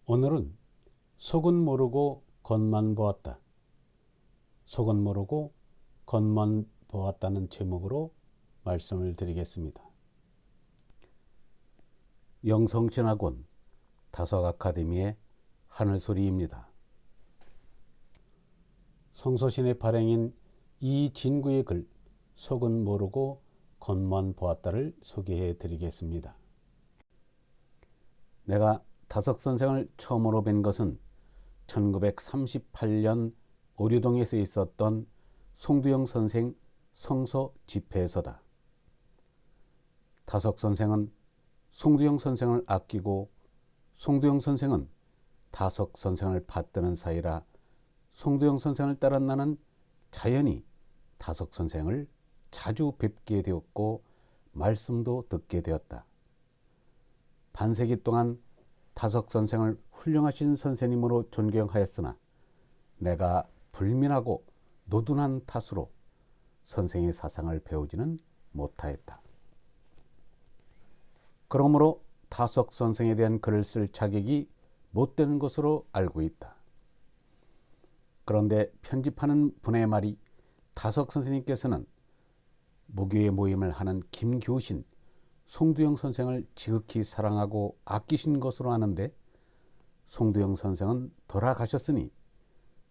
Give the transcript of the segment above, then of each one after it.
오늘은 속은 모르고 겉만 보았다. 속은 모르고 겉만 보았다는 제목으로 말씀을 드리겠습니다. 영성신학원 다석아카데미의 하늘소리입니다. 성서신의 발행인 이진구의 글 속은 모르고 겉만 보았다를 소개해 드리겠습니다. 내가 다석선생을 처음으로 뵌 것은 1938년 오류동에서 있었던 송두영 선생 성서 집회에서다. 다석선생은 송두영 선생을 아끼고 송두영 선생은 다석선생을 받드는 사이라 송두영 선생을 따라 나는 자연히 다석선생을 자주 뵙게 되었고 말씀도 듣게 되었다. 반세기 동안 다석선생을 훌륭하신 선생님으로 존경하였으나 내가 불민하고 노둔한 탓으로 선생의 사상을 배우지는 못하였다. 그러므로 다석선생에 대한 글을 쓸 자격이 못 되는 것으로 알고 있다. 그런데 편집하는 분의 말이 다석선생님께서는 무교의 모임을 하는 김교신, 송두영 선생을 지극히 사랑하고 아끼신 것으로 아는데 송두영 선생은 돌아가셨으니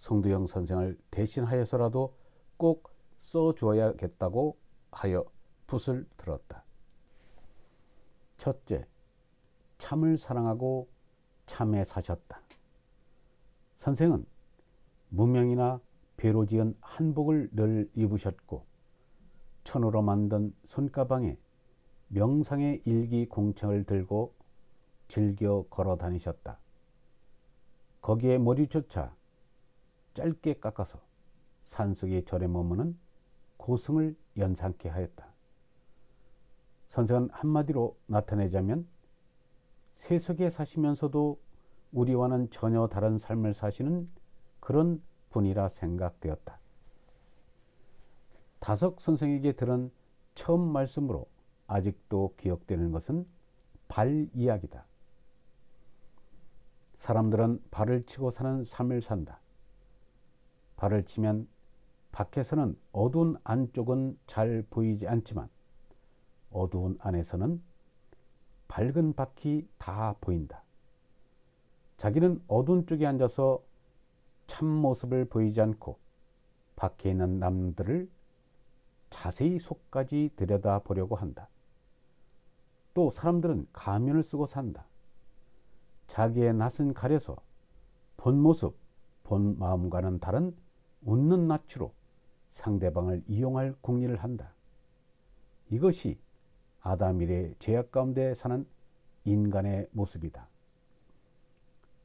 송두영 선생을 대신하여서라도 꼭 써주어야겠다고 하여 붓을 들었다. 첫째, 참을 사랑하고 참에 사셨다. 선생은 무명이나 배로 지은 한복을 늘 입으셨고 천으로 만든 손가방에 명상의 일기 공책을 들고 즐겨 걸어 다니셨다. 거기에 머리조차 짧게 깎아서 산속의 절에 머무는 고승을 연상케 하였다. 선생은 한마디로 나타내자면 세속에 사시면서도 우리와는 전혀 다른 삶을 사시는 그런 분이라 생각되었다. 다석 선생에게 들은 처음 말씀으로 아직도 기억되는 것은 발 이야기다. 사람들은 발을 치고 사는 삶을 산다. 발을 치면 밖에서는 어두운 안쪽은 잘 보이지 않지만 어두운 안에서는 밝은 밖이 다 보인다. 자기는 어두운 쪽에 앉아서 참모습을 보이지 않고 밖에 있는 남들을 자세히 속까지 들여다보려고 한다. 또 사람들은 가면을 쓰고 산다. 자기의 낯은 가려서 본 모습, 본 마음과는 다른 웃는 낯으로 상대방을 이용할 궁리를 한다. 이것이 아담 이래 죄악 가운데 사는 인간의 모습이다.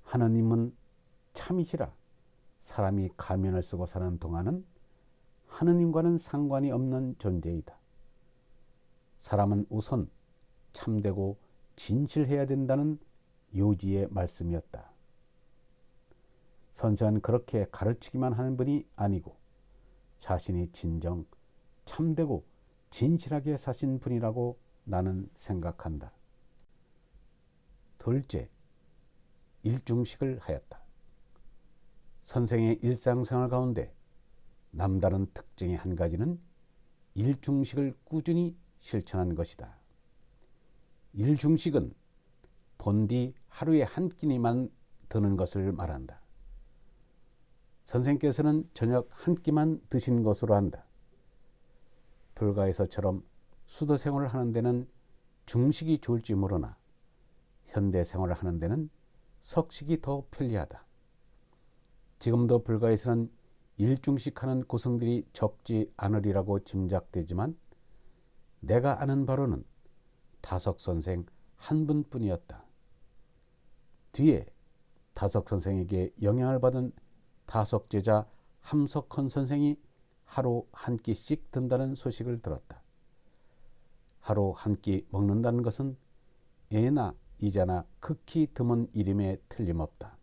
하느님은 참이시라 사람이 가면을 쓰고 사는 동안은 하느님과는 상관이 없는 존재이다. 사람은 우선 참되고 진실해야 된다는 요지의 말씀이었다. 선생은 그렇게 가르치기만 하는 분이 아니고 자신이 진정 참되고 진실하게 사신 분이라고 나는 생각한다. 둘째, 일중식을 하였다. 선생의 일상생활 가운데 남다른 특징의 한 가지는 일중식을 꾸준히 실천한 것이다. 일중식은 본디 하루에 한 끼니만 드는 것을 말한다. 선생께서는 저녁 한 끼만 드신 것으로 한다. 불가에서처럼 수도 생활을 하는 데는 중식이 좋을지 모르나 현대 생활을 하는 데는 석식이 더 편리하다. 지금도 불가에서는 일중식하는 고승들이 적지 않으리라고 짐작되지만 내가 아는 바로는 다석 선생 한 분뿐이었다. 뒤에 다석 선생에게 영향을 받은 다석 제자 함석헌 선생이 하루 한 끼씩 든다는 소식을 들었다. 하루 한 끼 먹는다는 것은 예나 이자나 극히 드문 일임에 틀림없다.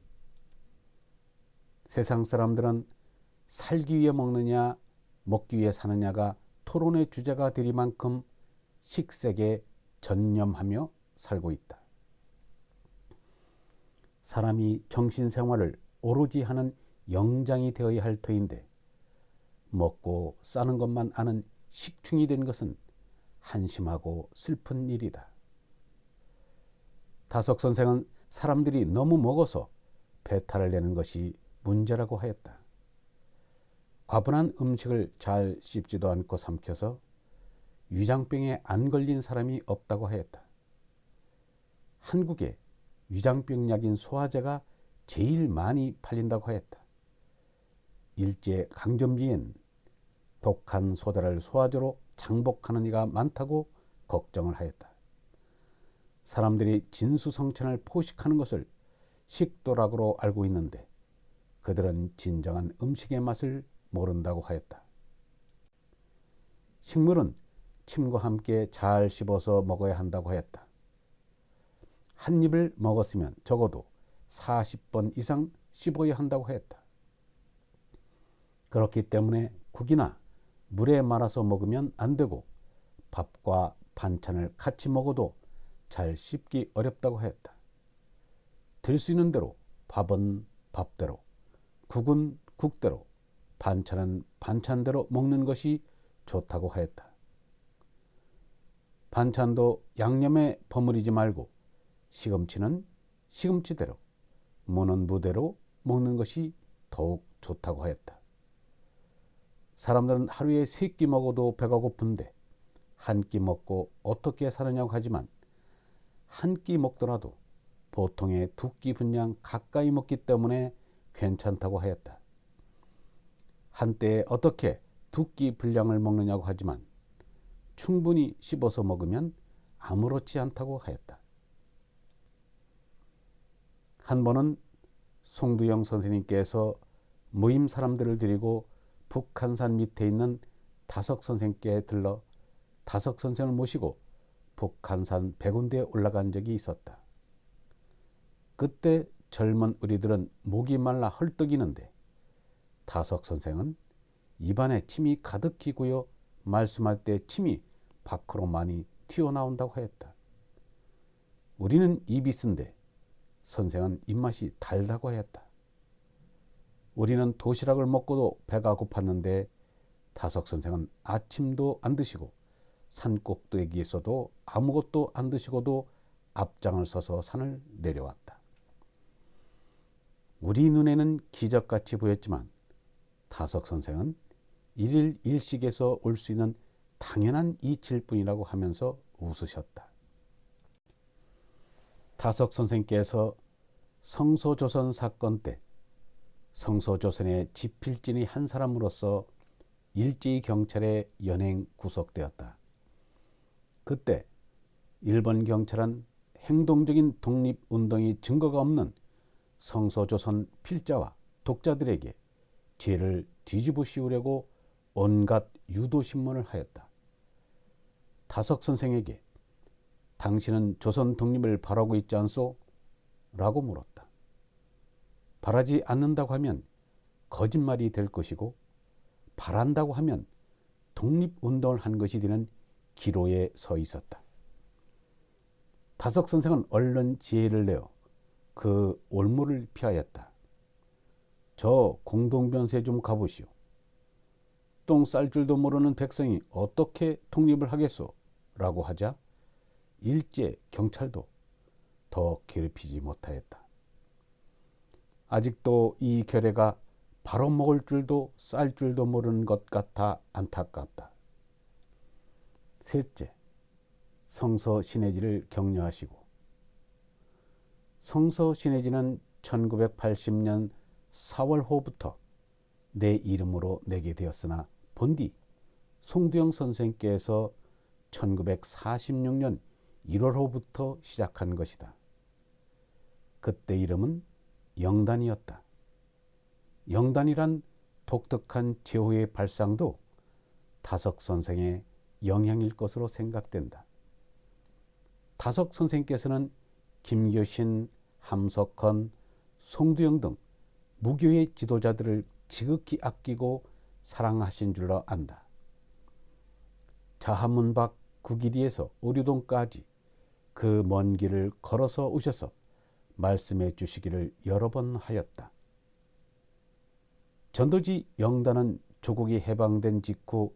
세상 사람들은 살기 위해 먹느냐 먹기 위해 사느냐가 토론의 주제가 되리만큼 식색에 전념하며 살고 있다. 사람이 정신생활을 오로지 하는 영장이 되어야 할 터인데 먹고 싸는 것만 아는 식충이 된 것은 한심하고 슬픈 일이다. 다석 선생은 사람들이 너무 먹어서 배탈을 내는 것이 문제라고 하였다. 과분한 음식을 잘 씹지도 않고 삼켜서 위장병에 안 걸린 사람이 없다고 하였다. 한국에 위장병 약인 소화제가 제일 많이 팔린다고 하였다. 일제 강점기엔 독한 소다를 소화제로 장복하는 이가 많다고 걱정을 하였다. 사람들이 진수성찬을 포식하는 것을 식도락으로 알고 있는데 그들은 진정한 음식의 맛을 모른다고 하였다. 식물은 침과 함께 잘 씹어서 먹어야 한다고 하였다. 한 입을 먹었으면 적어도 40번 이상 씹어야 한다고 하였다. 그렇기 때문에 국이나 물에 말아서 먹으면 안 되고 밥과 반찬을 같이 먹어도 잘 씹기 어렵다고 하였다. 될 수 있는 대로 밥은 밥대로, 국은 국대로, 반찬은 반찬대로 먹는 것이 좋다고 하였다. 반찬도 양념에 버무리지 말고 시금치는 시금치대로, 무는 무대로 먹는 것이 더욱 좋다고 하였다. 사람들은 하루에 3끼 먹어도 배가 고픈데 한 끼 먹고 어떻게 사느냐고 하지만 한 끼 먹더라도 보통의 2끼 분량 가까이 먹기 때문에 괜찮다고 하였다. 한때에 어떻게 2끼 분량을 먹느냐고 하지만 충분히 씹어서 먹으면 아무렇지 않다고 하였다. 한 번은 송두영 선생님께서 모임 사람들을 데리고 북한산 밑에 있는 다석 선생께 들러 다석 선생을 모시고 북한산 100군데에 올라간 적이 있었다. 그때 젊은 우리들은 목이 말라 헐떡이는데 다석 선생은 입안에 침이 가득히 고여 말씀할 때 침이 밖으로 많이 튀어나온다고 하였다. 우리는 입이 쓴데 선생은 입맛이 달다고 하였다. 우리는 도시락을 먹고도 배가 고팠는데 다석 선생은 아침도 안 드시고 산꼭대기에서도 아무것도 안 드시고도 앞장을 서서 산을 내려왔다. 우리 눈에는 기적같이 보였지만 다석 선생은 일일 일식에서 올 수 있는 당연한 이치일 뿐이라고 하면서 웃으셨다. 다석 선생께서 성소조선 사건 때 성소조선의 지필진의 한 사람으로서 일제히 경찰에 연행 구속되었다. 그때 일본 경찰은 행동적인 독립운동이 증거가 없는 성소조선 필자와 독자들에게 죄를 뒤집어 씌우려고 온갖 유도신문을 하였다. 다석 선생에게 당신은 조선 독립을 바라고 있지 않소? 라고 물었다. 바라지 않는다고 하면 거짓말이 될 것이고 바란다고 하면 독립운동을 한 것이 되는 기로에 서 있었다. 다석 선생은 얼른 지혜를 내어 그 올무를 피하였다. 저 공동변세 좀 가보시오. 똥 쌀 줄도 모르는 백성이 어떻게 독립을 하겠소? 라고 하자 일제 경찰도 더 괴롭히지 못하였다. 아직도 이 결례가 바로 먹을 줄도 쌀 줄도 모르는 것 같아 안타깝다. 셋째, 성서 신해지를 격려하시고. 성서 신해지는 1980년 4월호부터 내 이름으로 내게 되었으나 본디 송두영 선생께서 1946년 1월호부터 시작한 것이다. 그때 이름은 영단이었다. 영단이란 독특한 제호의 발상도 다석 선생의 영향일 것으로 생각된다. 다석 선생께서는 김교신, 함석헌, 송두영 등 무교의 지도자들을 지극히 아끼고 사랑하신 줄로 안다. 자한문 밖 구기리에서 오류동까지 그 먼 길을 걸어서 오셔서 말씀해 주시기를 여러 번 하였다. 전도지 영단은 조국이 해방된 직후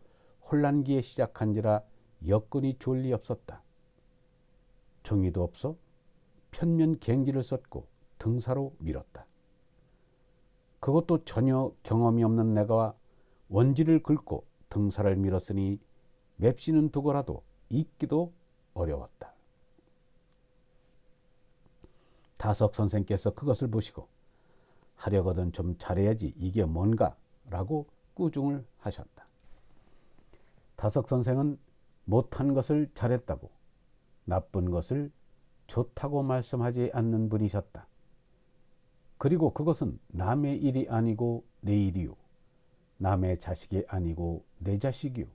혼란기에 시작한지라 여건이 좋을 리 없었다. 정의도 없어 편면 갱기를 썼고 등사로 밀었다. 그것도 전혀 경험이 없는 내가 원지를 긁고 등사를 밀었으니 맵시는 두고라도 잊기도 어려웠다. 다석 선생께서 그것을 보시고 하려거든 좀 잘해야지 이게 뭔가 라고 꾸중을 하셨다. 다석 선생은 못한 것을 잘했다고 나쁜 것을 좋다고 말씀하지 않는 분이셨다. 그리고 그것은 남의 일이 아니고 내 일이요, 남의 자식이 아니고 내 자식이요,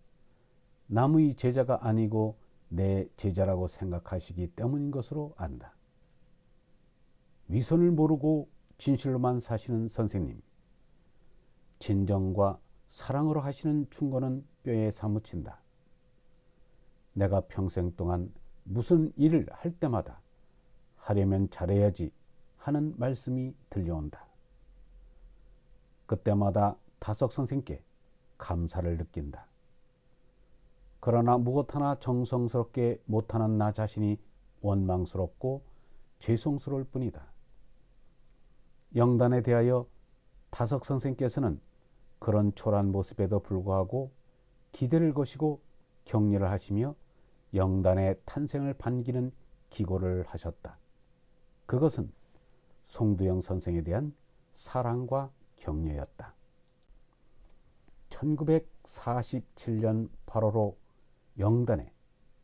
남의 제자가 아니고 내 제자라고 생각하시기 때문인 것으로 안다. 위선을 모르고 진실로만 사시는 선생님, 진정과 사랑으로 하시는 충고는 뼈에 사무친다. 내가 평생 동안 무슨 일을 할 때마다 하려면 잘해야지 하는 말씀이 들려온다. 그때마다 다석 선생께 감사를 느낀다. 그러나 무엇 하나 정성스럽게 못하는 나 자신이 원망스럽고 죄송스러울 뿐이다. 영단에 대하여 다석 선생께서는 그런 초라한 모습에도 불구하고 기대를 거시고 격려를 하시며 영단의 탄생을 반기는 기고를 하셨다. 그것은 송두영 선생에 대한 사랑과 격려였다. 1947년 8월호 영단에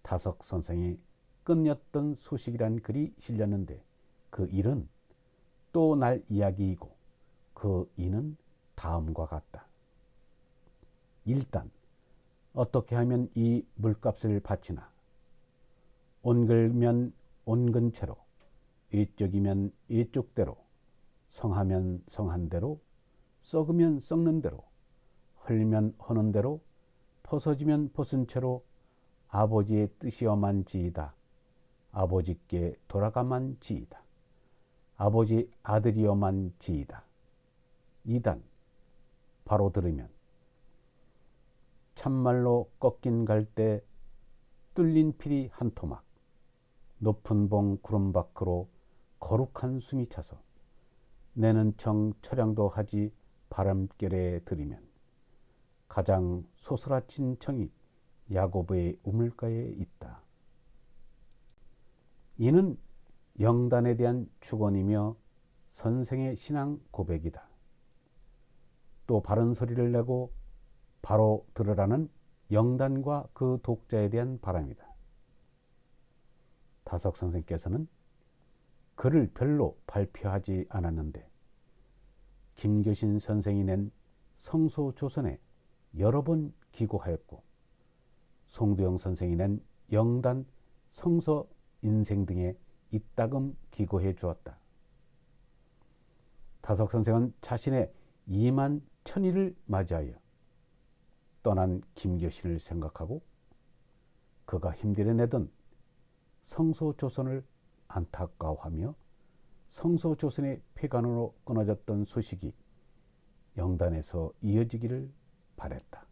다석 선생이 끝냈던 소식이란 글이 실렸는데 그 일은 또 날 이야기이고 그 이는 다음과 같다. 일단 어떻게 하면 이 물값을 바치나, 온글면 온근채로, 이쪽이면 이쪽대로, 성하면 성한 대로, 썩으면 썩는 대로, 헐면 허는 대로, 벗어지면 벗은 채로 아버지의 뜻이어만 지이다. 아버지께 돌아가만 지이다. 아버지 아들이어만 지이다. 2단 바로 들으면 참말로 꺾인 갈대 뚫린 피리 한 토막, 높은 봉 구름 밖으로 거룩한 숨이 차서 내는 청 철양도 하지 바람결에 들이면 가장 소스라친 청이 야고보의 우물가에 있다. 이는 영단에 대한 축원이며 선생의 신앙 고백이다. 또 바른 소리를 내고 바로 들으라는 영단과 그 독자에 대한 바람이다. 다석 선생께서는 글을 별로 발표하지 않았는데 김교신 선생이 낸 성소조선에 여러 번 기고하였고 송두영 선생이 낸 영단 성서 인생 등에 이따금 기고해 주었다. 다석 선생은 자신의 2만 천일을 맞이하여 떠난 김교신을 생각하고 그가 힘들여내던 성소조선을 안타까워하며 성소조선의 폐간으로 끊어졌던 소식이 영단에서 이어지기를 바랬다.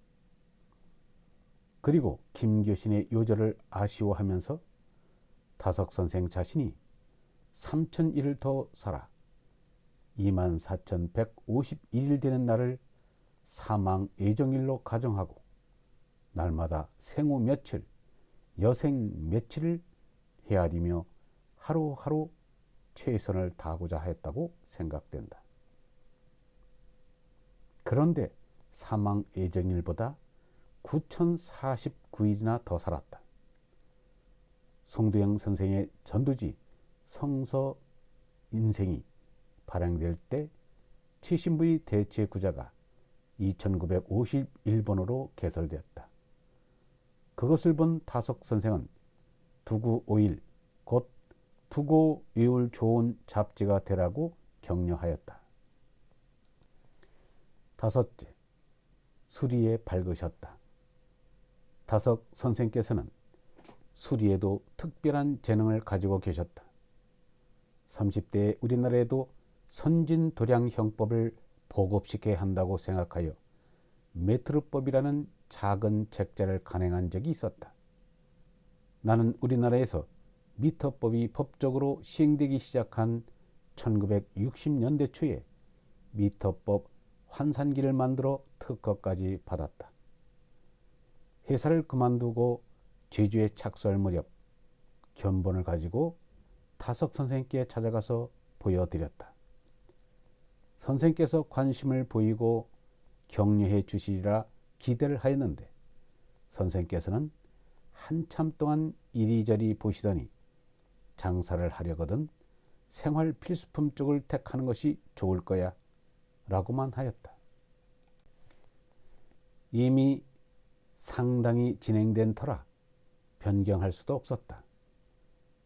그리고 김교신의 요절을 아쉬워하면서 다석 선생 자신이 3000일을 더 살아 24,151일 되는 날을 사망 예정일로 가정하고 날마다 생후 며칠, 여생 며칠을 헤아리며 하루하루 최선을 다하고자 했다고 생각된다. 그런데 사망 예정일보다 9,049일이나 더 살았다. 송두영 선생의 전도지 성서 인생이 발행될 때 최신부의 대체 구자가 2951번으로 개설되었다. 그것을 본 다석 선생은 두고 5일 곧 두고 외울 좋은 잡지가 되라고 격려하였다. 다섯째, 수리에 밝으셨다. 다석 선생께서는 수리에도 특별한 재능을 가지고 계셨다. 30대 우리나라에도 선진도량형법을 보급시켜야 한다고 생각하여 메트로법이라는 작은 책자를 간행한 적이 있었다. 나는 우리나라에서 미터법이 법적으로 시행되기 시작한 1960년대 초에 미터법 환산기를 만들어 특허까지 받았다. 회사를 그만두고 제주에 착수할 무렵 견본을 가지고 타석 선생님께 찾아가서 보여드렸다. 선생님께서 관심을 보이고 격려해 주시리라 기대를 하였는데 선생님께서는 한참 동안 이리저리 보시더니 장사를 하려거든 생활 필수품 쪽을 택하는 것이 좋을 거야 라고만 하였다. 이미 상당히 진행된 터라 변경할 수도 없었다.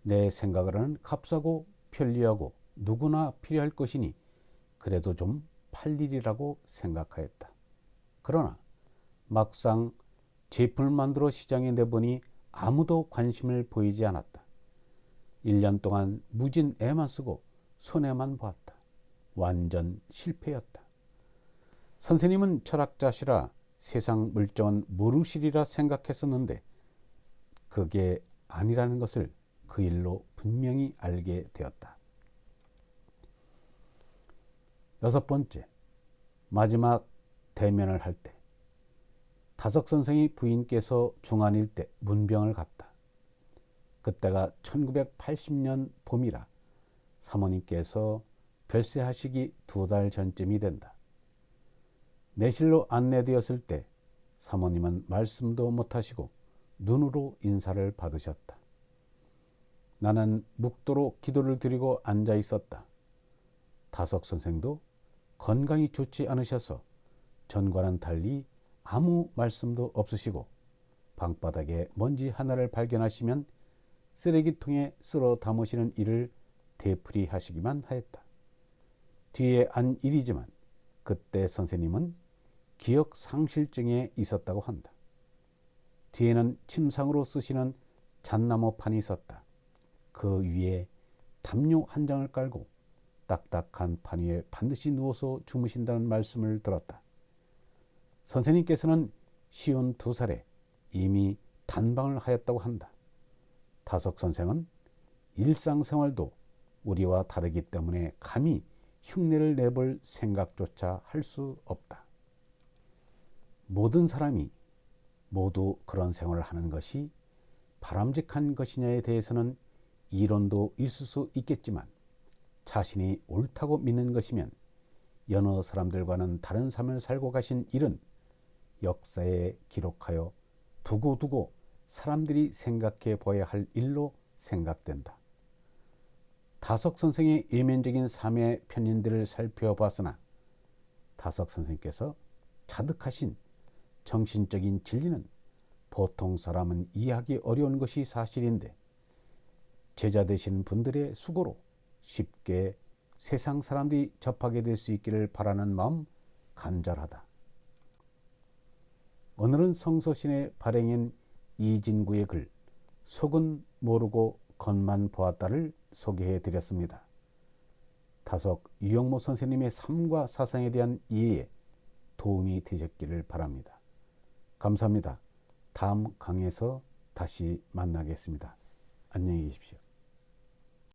내 생각으로는 값싸고 편리하고 누구나 필요할 것이니 그래도 좀 팔리리라고 생각하였다. 그러나 막상 제품을 만들어 시장에 내보니 아무도 관심을 보이지 않았다. 1년 동안 무진 애만 쓰고 손해만 보았다. 완전 실패였다. 선생님은 철학자시라 세상 물정은 모르시리라 생각했었는데 그게 아니라는 것을 그 일로 분명히 알게 되었다. 6번째, 마지막 대면을 할 때 다석 선생의 부인께서 중환일 때 문병을 갔다. 그때가 1980년 봄이라 사모님께서 별세하시기 2달 전쯤이 된다. 내실로 안내되었을 때 사모님은 말씀도 못하시고 눈으로 인사를 받으셨다. 나는 묵도로 기도를 드리고 앉아 있었다. 다석 선생도 건강이 좋지 않으셔서 전과는 달리 아무 말씀도 없으시고 방바닥에 먼지 하나를 발견하시면 쓰레기통에 쓸어 담으시는 일을 되풀이하시기만 하였다. 뒤에 안 일이지만 그때 선생님은 기억 상실증에 있었다고 한다. 뒤에는 침상으로 쓰시는 잣나무판이 있었다. 그 위에 담요 한 장을 깔고 딱딱한 판 위에 반드시 누워서 주무신다는 말씀을 들었다. 선생님께서는 52살에 이미 단방을 하였다고 한다. 다석 선생은 일상생활도 우리와 다르기 때문에 감히 흉내를 내볼 생각조차 할 수 없다. 모든 사람이 모두 그런 생활을 하는 것이 바람직한 것이냐에 대해서는 이론도 있을 수 있겠지만 자신이 옳다고 믿는 것이면 여러 사람들과는 다른 삶을 살고 가신 일은 역사에 기록하여 두고두고 사람들이 생각해 보아야 할 일로 생각된다. 다석 선생의 외면적인 삶의 편인들을 살펴봤으나 다석 선생께서 자득하신 정신적인 진리는 보통 사람은 이해하기 어려운 것이 사실인데 제자 되신 분들의 수고로 쉽게 세상 사람들이 접하게 될 수 있기를 바라는 마음 간절하다. 오늘은 성서신의 발행인 이진구의 글 속은 모르고 겉만 보았다를 소개해 드렸습니다. 다석 유영모 선생님의 삶과 사상에 대한 이해에 도움이 되셨기를 바랍니다. 감사합니다. 다음 강의에서 다시 만나겠습니다. 안녕히 계십시오.